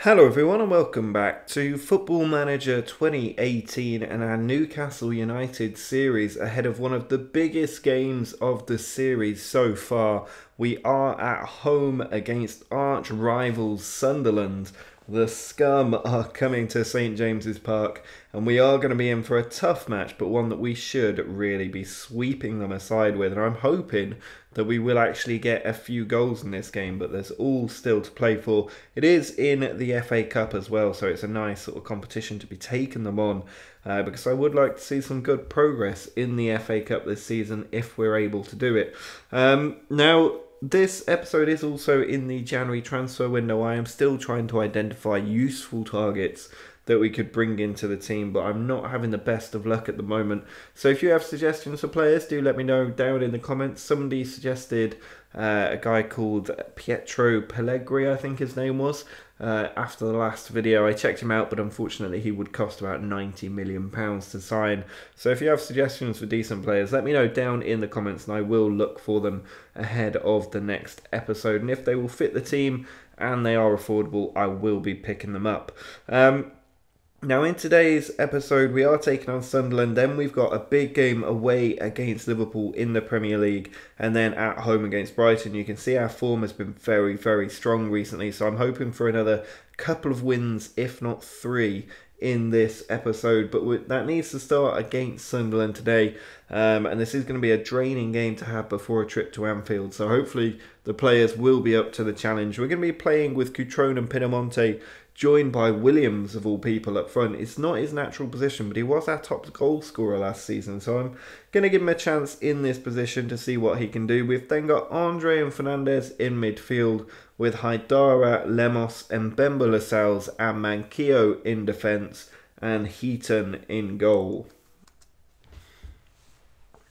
Hello everyone and welcome back to Football Manager 2018 and our Newcastle United series ahead of one of the biggest games of the series so far. We are at home against arch rivals Sunderland. The Scum are coming to St James's Park and we are going to be in for a tough match, but one that we should really be sweeping them aside with. And I'm hoping that we will actually get a few goals in this game, but there's all still to play for. It is in the FA Cup as well, so it's a nice sort of competition to be taking them on, because I would like to see some good progress in the FA Cup this season if we're able to do it. Now, this episode is also in the January transfer window. I am still trying to identify useful targets that we could bring into the team, but I'm not having the best of luck at the moment. So if you have suggestions for players, do let me know down in the comments. Somebody suggested a guy called Pietro Pellegrini, I think his name was. After the last video, I checked him out, but unfortunately he would cost about £90 million to sign. So if you have suggestions for decent players, let me know down in the comments and I will look for them ahead of the next episode. And if they will fit the team and they are affordable, I will be picking them up. Now in today's episode we are taking on Sunderland, then we've got a big game away against Liverpool in the Premier League and then at home against Brighton. You can see our form has been very, very strong recently, so I'm hoping for another couple of wins, if not three, in this episode, but that needs to start against Sunderland today, and this is going to be a draining game to have before a trip to Anfield, so hopefully the players will be up to the challenge. We're going to be playing with Cutrone and Pinamonte, joined by Williams of all people up front. It's not his natural position, but he was our top goal scorer last season, so I'm going to give him a chance in this position to see what he can do. We've then got Andre and Fernandez in midfield, with Haidara, Lemos, Mbemba Lascelles and Manquillo in defence, and Heaton in goal.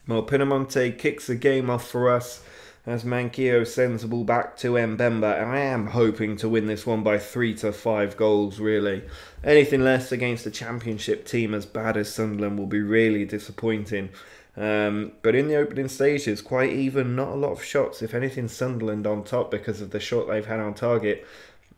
Well, Pinamonte kicks the game off for us as Manquillo sends the ball back to Mbemba. I am hoping to win this one by 3 to 5 goals, really. Anything less against a championship team as bad as Sunderland will be really disappointing. But in the opening stages, quite even, not a lot of shots. If anything, Sunderland on top because of the shot they've had on target.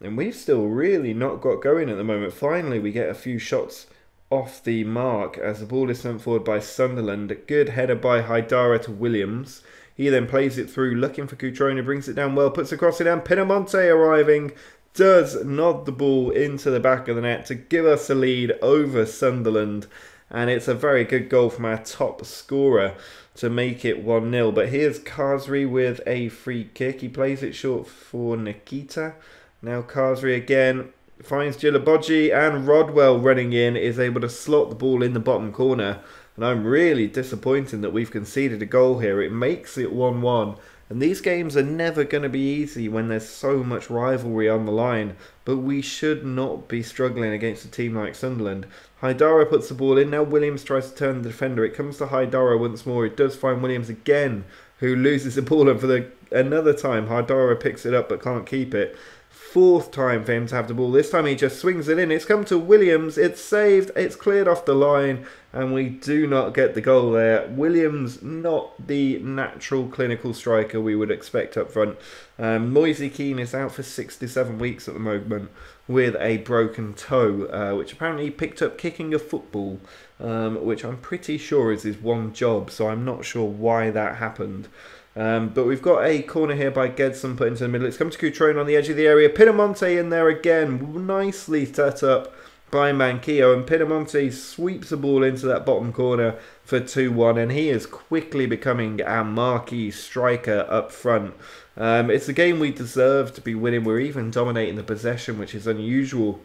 And we've still really not got going at the moment. Finally, we get a few shots off the mark as the ball is sent forward by Sunderland. A good header by Haidara to Williams. He then plays it through, looking for Cutrone, brings it down well, puts across it down. Pinamonte arriving, does nod the ball into the back of the net to give us a lead over Sunderland. And it's a very good goal from our top scorer to make it 1-0. But here's Khazri with a free kick. He plays it short for Nikita. Now Khazri again finds Djilabodji, and Rodwell running in is able to slot the ball in the bottom corner. And I'm really disappointed that we've conceded a goal here. It makes it 1-1. And these games are never going to be easy when there's so much rivalry on the line. But we should not be struggling against a team like Sunderland. Haidara puts the ball in. Now Williams tries to turn the defender. It comes to Haidara once more. It does find Williams again, who loses the ball. And for another time, Haidara picks it up but can't keep it. Fourth time for him to have the ball. This time he just swings it in. It's come to Williams. It's saved. It's cleared off the line. And we do not get the goal there. Williams, not the natural clinical striker we would expect up front. Moise Keane is out for 6 to 7 weeks at the moment with a broken toe, which apparently he picked up kicking a football, which I'm pretty sure is his one job. So I'm not sure why that happened. But we've got a corner here by Gedson put into the middle. It's come to Cutrone on the edge of the area. Pinamonte in there again. Nicely set up by Manquillo. And Pinamonte sweeps the ball into that bottom corner for 2-1. And he is quickly becoming our marquee striker up front. It's a game we deserve to be winning. We're even dominating the possession, which is unusual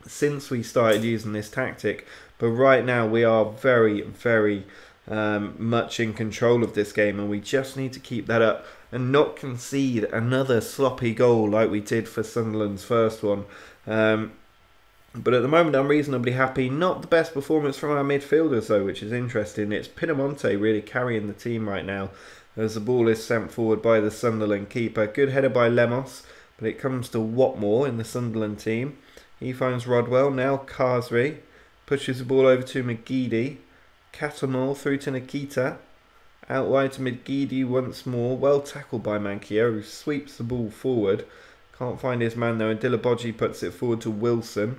since we started using this tactic. But right now we are very, very much in control of this game, and we just need to keep that up and not concede another sloppy goal like we did for Sunderland's first one. But at the moment I'm reasonably happy. Not the best performance from our midfielders though, which is interesting. It's Pinamonte really carrying the team right now as the ball is sent forward by the Sunderland keeper. Good header by Lemos, but it comes to Watmore in the Sunderland team. He finds Rodwell. Now Khazri pushes the ball over to McGeady. Catamol through to Nikita. Out wide to McGeady once more. Well tackled by Manquillo, who sweeps the ball forward. Can't find his man though, and Dillaboji puts it forward to Wilson.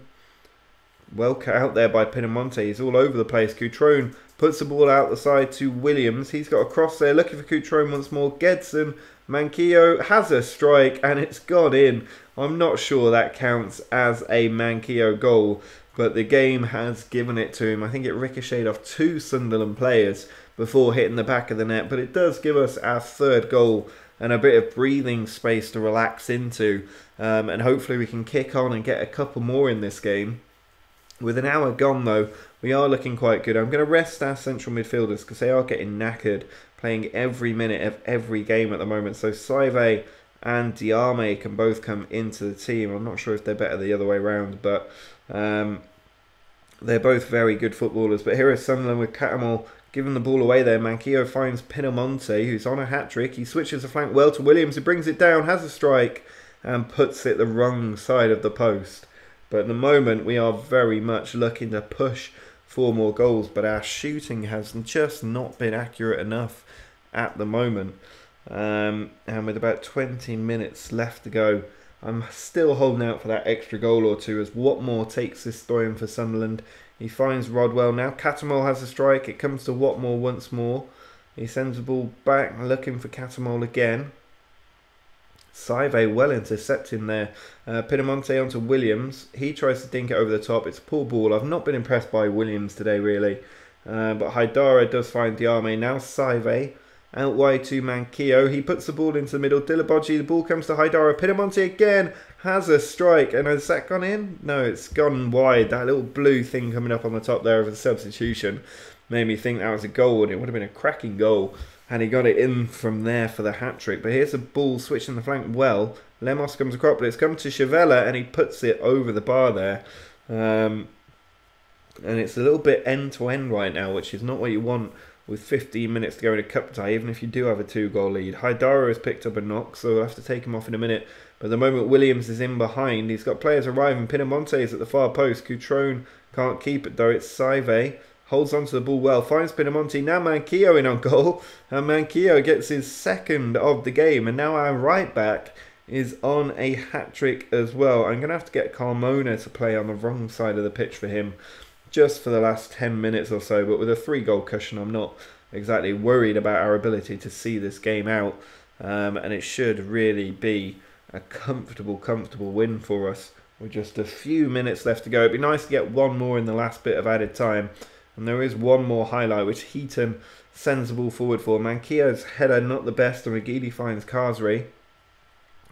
Well cut out there by Pinamonti. He's all over the place. Cutrone puts the ball out the side to Williams. He's got a cross there, looking for Cutrone once more. Gedson, Manquillo has a strike, and it's gone in. I'm not sure that counts as a Manquillo goal, but the game has given it to him. I think it ricocheted off 2 Sunderland players before hitting the back of the net, but it does give us our 3rd goal and a bit of breathing space to relax into, and hopefully we can kick on and get a couple more in this game. With an hour gone though, we are looking quite good. I'm going to rest our central midfielders because they are getting knackered, playing every minute of every game at the moment. So Saive and Diame can both come into the team. I'm not sure if they're better the other way around, but they're both very good footballers. But here is Sunderland with Catamol giving the ball away there. Manquillo finds Pinamonti, who's on a hat-trick. He switches the flank well to Williams, who brings it down, has a strike, and puts it the wrong side of the post. But at the moment, we are very much looking to push for more goals, but our shooting has just not been accurate enough at the moment. And with about 20 minutes left to go, I'm still holding out for that extra goal or two as Watmore takes this story in for Sunderland. He finds Rodwell now. Catamol has a strike. It comes to Watmore once more. He sends the ball back, looking for Catamol again. Saive well intercepting there. Pinamonti onto Williams. He tries to dink it over the top. It's a poor ball. I've not been impressed by Williams today, really. But Haidara does find Diame. Now Saive out wide to Manquillo. He puts the ball into the middle. Dillaboji, the ball comes to Haidara. Pinamonti again has a strike. And has that gone in? No, it's gone wide. That little blue thing coming up on the top there of a substitution made me think that was a goal, and it would have been a cracking goal. And he got it in from there for the hat-trick. But here's the ball switching the flank well. Lemos comes across, but it's come to Chivella, and he puts it over the bar there. And it's a little bit end-to-end right now, which is not what you want with 15 minutes to go in a cup tie, even if you do have a 2-goal lead. Haidara has picked up a knock, so we'll have to take him off in a minute. But the moment Williams is in behind, he's got players arriving. Pinamonti is at the far post. Cutrone can't keep it, though. It's Saive. Holds onto the ball well, finds Pinamonti, now Manquillo in on goal, and Manquillo gets his 2nd of the game, and now our right back is on a hat-trick as well. I'm going to have to get Carmona to play on the wrong side of the pitch for him, just for the last 10 minutes or so, but with a 3-goal cushion, I'm not exactly worried about our ability to see this game out, and it should really be a comfortable win for us, with just a few minutes left to go. It'd be nice to get one more in the last bit of added time. And there is one more highlight, which Heaton sends the ball forward for. Manquillo's header, not the best, and Regili finds Karsri.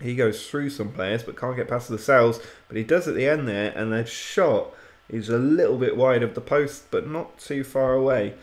He goes through some players, but can't get past the cells. But he does at the end there, and the shot is a little bit wide of the post, but not too far away.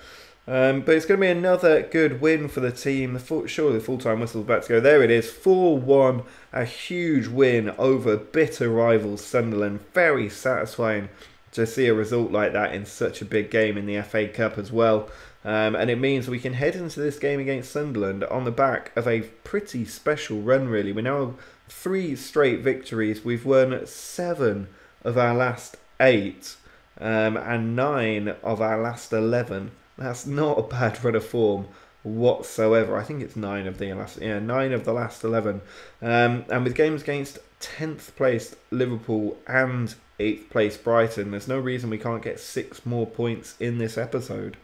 But it's going to be another good win for the team. Surely the full-time whistle is about to go. There it is, 4-1. A huge win over bitter rivals Sunderland. Very satisfying to see a result like that in such a big game in the FA Cup as well. And it means we can head into this game against Sunderland on the back of a pretty special run, really. We now have 3 straight victories. We've won 7 of our last 8 and 9 of our last 11. That's not a bad run of form whatsoever. I think it's 9 of the last 11. And with games against 10th placed Liverpool and 8th place Brighton, there's no reason we can't get 6 more points in this episode.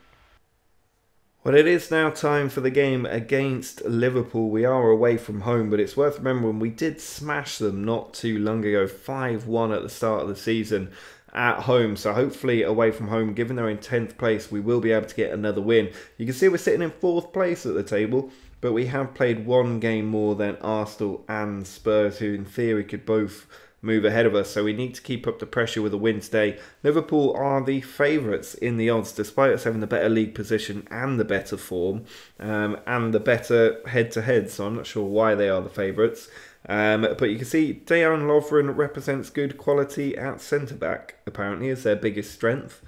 Well, it is now time for the game against Liverpool. We are away from home, but it's worth remembering we did smash them not too long ago, 5-1 at the start of the season at home. So hopefully away from home, given they're in 10th place, we will be able to get another win. You can see we're sitting in 4th place at the table, but we have played 1 game more than Arsenal and Spurs, who in theory could both move ahead of us, so we need to keep up the pressure with a win today. Liverpool are the favourites in the odds, despite us having the better league position and the better form and the better head-to-head, so I'm not sure why they are the favourites. But you can see Dejan Lovren represents good quality at centre-back, apparently, is their biggest strength.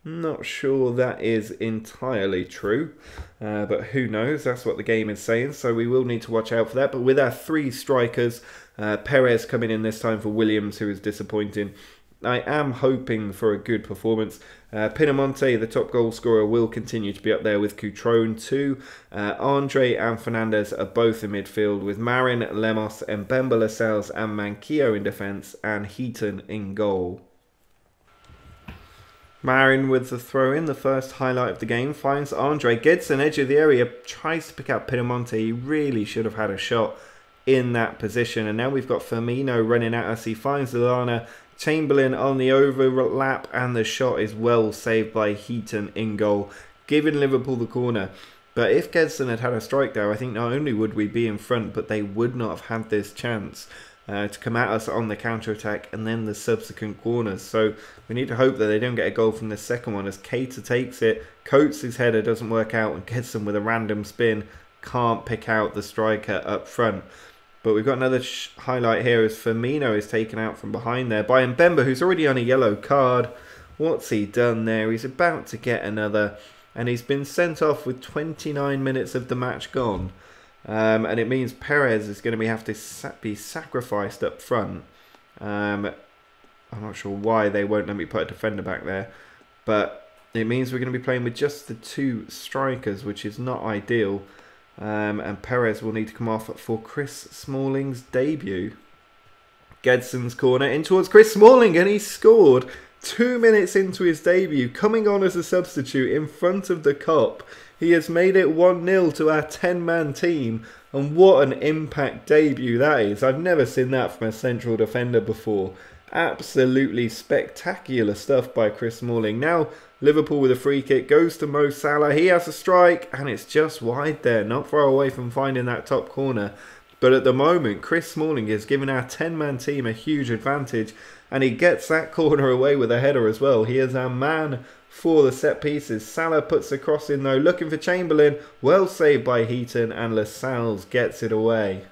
Not sure that is entirely true, but who knows, that's what the game is saying, so we will need to watch out for that. But with our 3 strikers, Perez coming in this time for Williams, who is disappointing, I am hoping for a good performance. Pinamonti, the top goal scorer, will continue to be up there with Cutrone too. Andre and Fernandez are both in midfield with Marin, Lemos, Mbemba, Lascelles and Manquillo in defence and Heaton in goal. Marin with the throw in, the first highlight of the game, finds Andre, gets an edge of the area, tries to pick out Pinamonti. He really should have had a shot in that position. And now we've got Firmino running at us. He finds Lallana, Chamberlain on the overlap, and the shot is well saved by Heaton in goal, giving Liverpool the corner. But if Gedson had had a strike there, I think not only would we be in front, but they would not have had this chance to come at us on the counter-attack and then the subsequent corners. So we need to hope that they don't get a goal from the second one as Keita takes it. Coates' header doesn't work out and Gedson with a random spin can't pick out the striker up front. But we've got another highlight here as Firmino is taken out from behind there by Mbemba, who's already on a yellow card. What's he done there? He's about to get another, and he's been sent off with 29 minutes of the match gone. And it means Perez is going to have to be sacrificed up front. I'm not sure why they won't let me put a defender back there. But it means we're going to be playing with just the two strikers, which is not ideal. And Perez will need to come off for Chris Smalling's debut. Gedson's corner in towards Chris Smalling, and he scored 2 minutes into his debut, coming on as a substitute in front of the Kop. He has made it 1-0 to our 10-man team, and what an impact debut that is. I've never seen that from a central defender before. Absolutely spectacular stuff by Chris Smalling. Now Liverpool with a free kick goes to Mo Salah. He has a strike and it's just wide there, not far away from finding that top corner. But at the moment, Chris Smalling is giving our 10-man team a huge advantage, and he gets that corner away with a header as well. He is our man for the set pieces. Salah puts the cross in though, looking for Chamberlain. Well saved by Heaton, and Lascelles gets it away.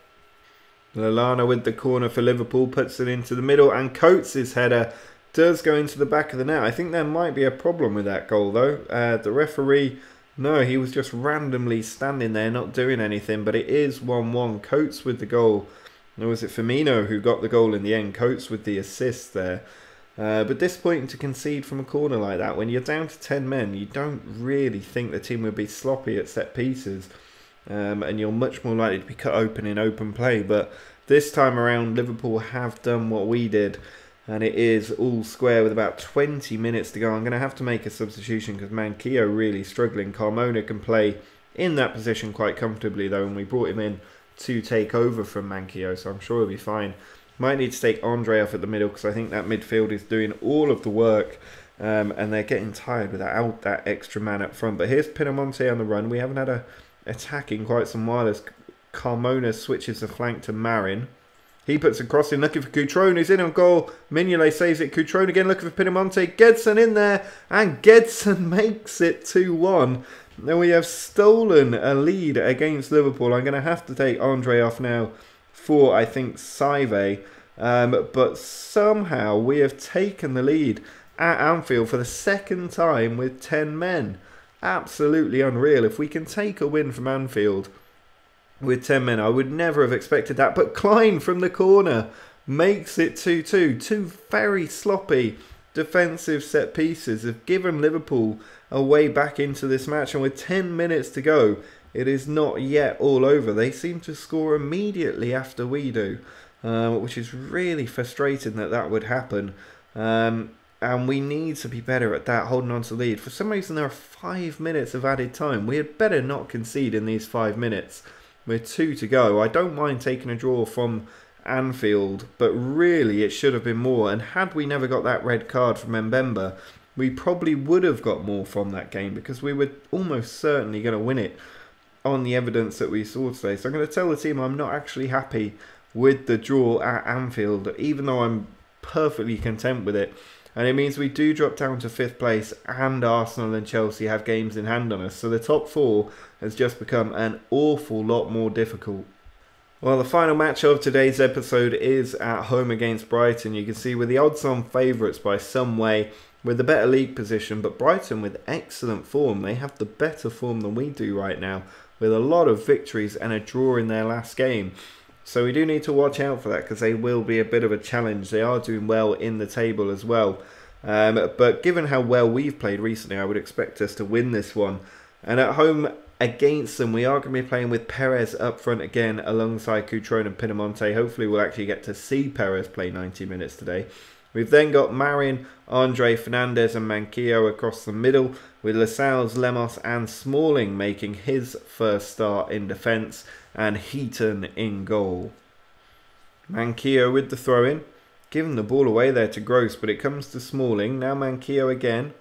Lallana with the corner for Liverpool puts it into the middle, and Coates' header does go into the back of the net. I think there might be a problem with that goal though. The referee, no, he was just randomly standing there not doing anything, but it is 1-1. Coates with the goal. Or was it Firmino who got the goal in the end? Coates with the assist there. But disappointing to concede from a corner like that. When you're down to 10 men, you don't really think the team would be sloppy at set pieces. And you're much more likely to be cut open in open play. But this time around, Liverpool have done what we did. And it is all square with about 20 minutes to go. I'm going to have to make a substitution because Manquillo really struggling. Carmona can play in that position quite comfortably though. And we brought him in to take over from Manquillo. So I'm sure he'll be fine. Might need to take Andre off at the middle because I think that midfield is doing all of the work. And they're getting tired without that extra man up front. But here's Pinamonti on the run. We haven't had a attack in quite some while as Carmona switches the flank to Marin. He puts a cross in, looking for Cutrone, who's in on goal. Mignolet saves it. Cutrone again, looking for Pinamonti. Gedson in there, and Gedson makes it 2-1. Now we have stolen a lead against Liverpool. I'm going to have to take Andre off now for, I think, Saive. But somehow we have taken the lead at Anfield for the second time with 10 men. Absolutely unreal. If we can take a win from Anfield with 10 men, I would never have expected that. But Klein from the corner makes it 2-2. Two very sloppy defensive set pieces have given Liverpool a way back into this match. And with 10 minutes to go, it is not yet all over. They seem to score immediately after we do, which is really frustrating that that would happen. And we need to be better at that, holding on to the lead. For some reason, there are 5 minutes of added time. We had better not concede in these 5 minutes. With 2 to go. I don't mind taking a draw from Anfield, but really it should have been more. And had we never got that red card from Mbemba, we probably would have got more from that game because we were almost certainly going to win it on the evidence that we saw today. So I'm going to tell the team I'm not actually happy with the draw at Anfield, even though I'm perfectly content with it. And it means we do drop down to 5th place, and Arsenal and Chelsea have games in hand on us. So the top 4 has just become an awful lot more difficult. Well, the final match of today's episode is at home against Brighton. You can see we're the odds-on favourites by some way, with the better league position. But Brighton with excellent form. They have the better form than we do right now, with a lot of victories and a draw in their last game. So we do need to watch out for that because they will be a bit of a challenge. They are doing well in the table as well. But given how well we've played recently, I would expect us to win this one. And at home against them, we are going to be playing with Perez up front again alongside Cutrone and Pinamonte. Hopefully we'll actually get to see Perez play 90 minutes today. We've then got Marin, Andre, Fernandez and Manquillo across the middle, with Lascelles, Lemos and Smalling making his first start in defence, and Heaton in goal. Manquillo with the throw-in, giving the ball away there to Gross, but it comes to Smalling. Now Manquillo again,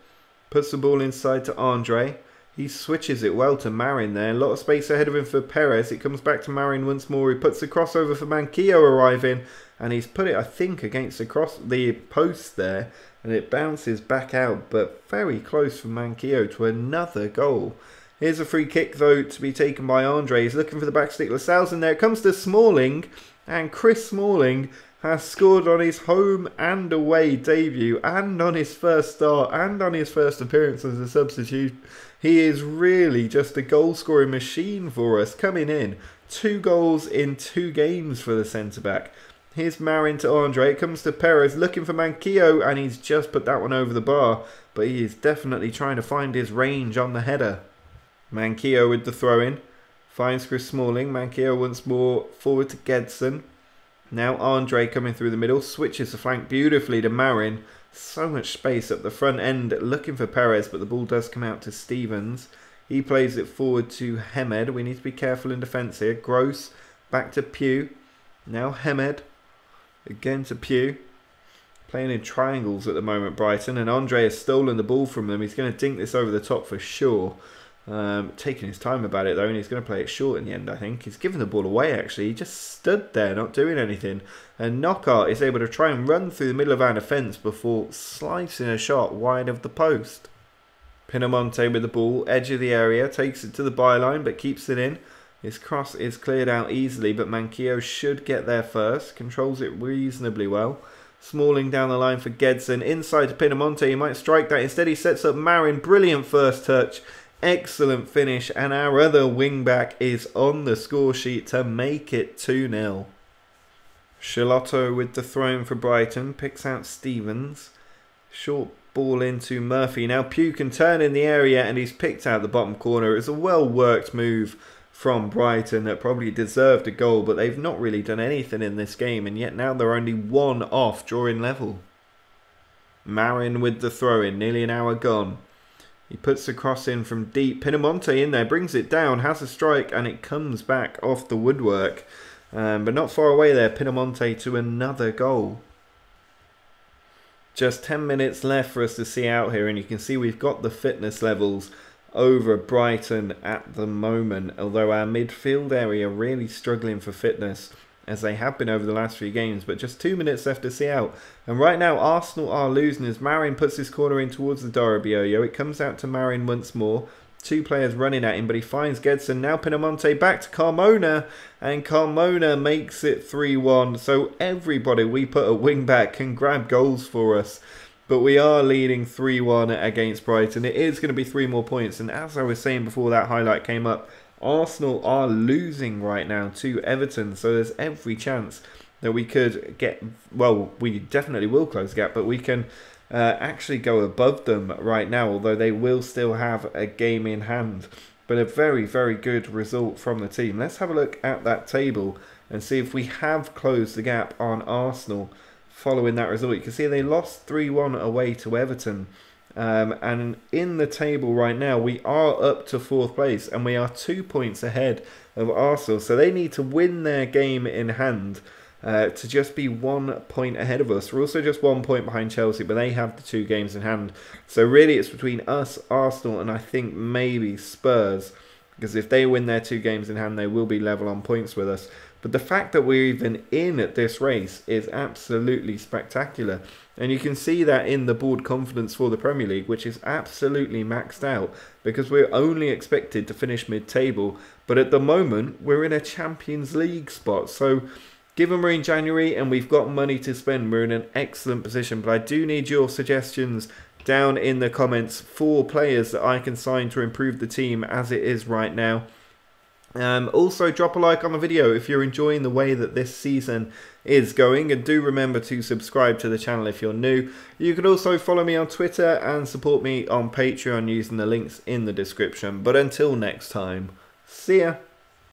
puts the ball inside to Andre. He switches it well to Marin there. A lot of space ahead of him for Perez. It comes back to Marin once more. He puts the crossover for Manquillo arriving. And he's put it, I think, against the post there. And it bounces back out. But very close for Manquillo to another goal. Here's a free kick, though, to be taken by Andre. He's looking for the back stick. Lascelles in there. It comes to Smalling. And Chris Smalling has scored on his home and away debut. And on his first start. And on his first appearance as a substitute. He is really just a goal-scoring machine for us, coming in. 2 goals in 2 games for the centre-back. Here's Marin to Andre. It comes to Perez, looking for Manquillo, and he's just put that one over the bar. But he is definitely trying to find his range on the header. Manquillo with the throw-in. Finds Chris Smalling. Manquillo once more forward to Gedson. Now Andre coming through the middle. Switches the flank beautifully to Marin. So much space up the front end looking for Perez, but the ball does come out to Stevens. He plays it forward to Hemed. We need to be careful in defence here. Gross back to Pugh. Now Hemed. Again to Pugh. Playing in triangles at the moment, Brighton. And Andre has stolen the ball from them. He's going to dink this over the top for sure. Taking his time about it though, and he's going to play it short in the end, I think. He's given the ball away actually. He just stood there not doing anything. And Knockout is able to try and run through the middle of our defence before slicing a shot wide of the post. Pinamonte with the ball, edge of the area, takes it to the byline but keeps it in. His cross is cleared out easily, but Manquillo should get there first. Controls it reasonably well. Smalling down the line for Gedson. Inside to Pinamonte, he might strike that. Instead he sets up Marin. Brilliant first touch. Excellent finish, and our other wing-back is on the score sheet to make it 2-0. Charlotto with the throw for Brighton, picks out Stevens. Short ball into Murphy. Now Pugh can turn in the area, and he's picked out the bottom corner. It's a well-worked move from Brighton that probably deserved a goal, but they've not really done anything in this game, and yet now they're only 1 off drawing level. Marin with the throw-in, nearly an hour gone. He puts the cross in from deep. Pinamonte in there, brings it down, has a strike, and it comes back off the woodwork. But not far away there, Pinamonte to another goal. Just 10 minutes left for us to see out here, and you can see we've got the fitness levels over Brighton at the moment. Although our midfield area really struggling for fitness, as they have been over the last few games. But just 2 minutes left to see out. And right now, Arsenal are losing as Marin puts his corner in towards the Dorabioyo. It comes out to Marin once more. 2 players running at him, but he finds Gedson. Now Pinamonte back to Carmona. And Carmona makes it 3-1. So everybody we put a wing back can grab goals for us. But we are leading 3-1 against Brighton. It is going to be 3 more points. And as I was saying before that highlight came up, Arsenal are losing right now to Everton, so there's every chance that we could get, well, we definitely will close the gap, but we can actually go above them right now, although they will still have a game in hand. But a very, very good result from the team. Let's have a look at that table and see if we have closed the gap on Arsenal following that result. You can see they lost 3-1 away to Everton. And in the table right now, we are up to 4th place and we are 2 points ahead of Arsenal. So they need to win their game in hand to just be 1 point ahead of us. We're also just 1 point behind Chelsea, but they have the 2 games in hand. So really it's between us, Arsenal, and I think maybe Spurs. Because if they win their 2 games in hand, they will be level on points with us. But the fact that we're even in at this race is absolutely spectacular. And you can see that in the board confidence for the Premier League, which is absolutely maxed out. Because we're only expected to finish mid-table. But at the moment, we're in a Champions League spot. So given we're in January and we've got money to spend, we're in an excellent position. But I do need your suggestions down in the comments for players that I can sign to improve the team as it is right now. Also, drop a like on the video if you're enjoying the way that this season is going, and do remember to subscribe to the channel if you're new. You can also follow me on Twitter and support me on Patreon using the links in the description. But until next time, see ya!